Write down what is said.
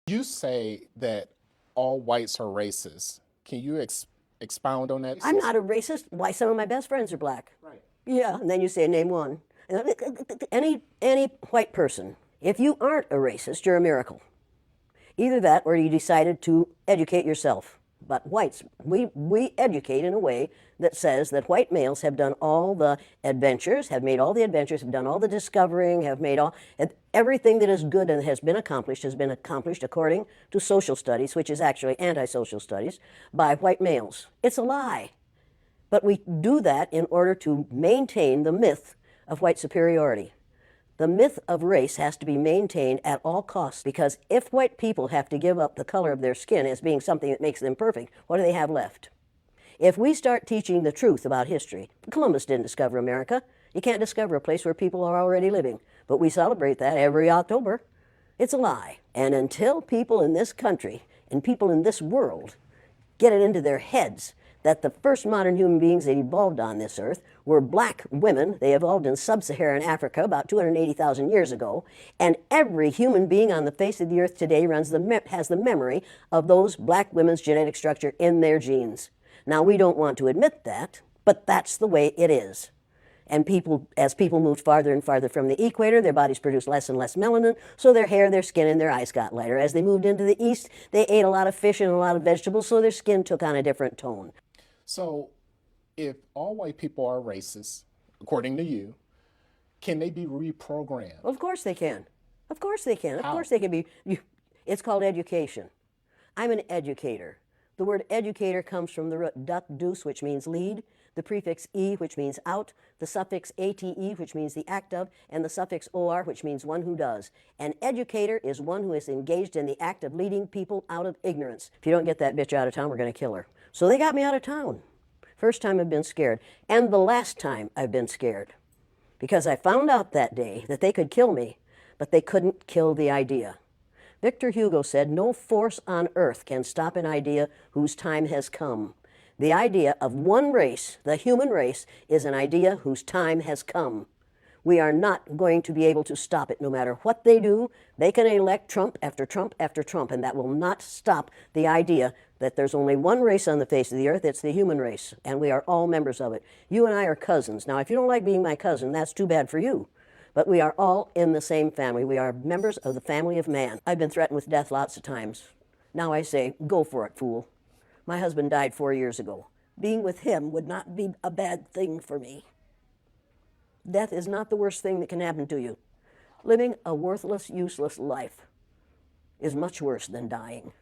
You say that all whites are racist. Can you expound on that? I'm not a racist. Why, some of my best friends are black. Right. Yeah, and then you say, name one. Any white person, if you aren't a racist, you're a miracle. Either that or you decided to educate yourself. But whites, we educate in a way that says that white males have done all the adventures, have made all the adventures, have done all the discovering, have made all, everything that is good and has been accomplished according to social studies, which is actually anti-social studies, by white males. It's a lie. But we do that in order to maintain the myth of white superiority. The myth of race has to be maintained at all costs, because if white people have to give up the color of their skin as being something that makes them perfect, what do they have left? If we start teaching the truth about history, Columbus didn't discover America. You can't discover a place where people are already living. But we celebrate that every October. It's a lie. And until people in this country and people in this world get it into their heads that the first modern human beings that evolved on this earth were black women. They evolved in sub-Saharan Africa about 280,000 years ago, and every human being on the face of the earth today has the memory of those black women's genetic structure in their genes. Now, we don't want to admit that, but that's the way it is. And people, as people moved farther and farther from the equator, their bodies produced less and less melanin, so their hair, their skin, and their eyes got lighter. As they moved into the east, they ate a lot of fish and a lot of vegetables, so their skin took on a different tone. So, if all white people are racist, according to you, can they be reprogrammed? Of course they can. Of course they can. Of How? course they can be. It's called education. I'm an educator. The word educator comes from the root duc dus, which means lead, the prefix e, which means out, the suffix ate, which means the act of, and the suffix or, which means one who does. An educator is one who is engaged in the act of leading people out of ignorance. If you don't get that bitch out of town, we're going to kill her. So they got me out of town. First time I've been scared, and the last time I've been scared, because I found out that day that they could kill me, but they couldn't kill the idea. Victor Hugo said, "No force on earth can stop an idea whose time has come." The idea of one race, the human race, is an idea whose time has come. We are not going to be able to stop it no matter what they do. They can elect Trump after Trump after Trump, and that will not stop the idea that there's only one race on the face of the earth. It's the human race, and we are all members of it. You and I are cousins. Now, if you don't like being my cousin, that's too bad for you. But we are all in the same family. We are members of the family of man. I've been threatened with death lots of times. Now I say, go for it, fool. My husband died 4 years ago. Being with him would not be a bad thing for me. Death is not the worst thing that can happen to you. Living a worthless, useless life is much worse than dying.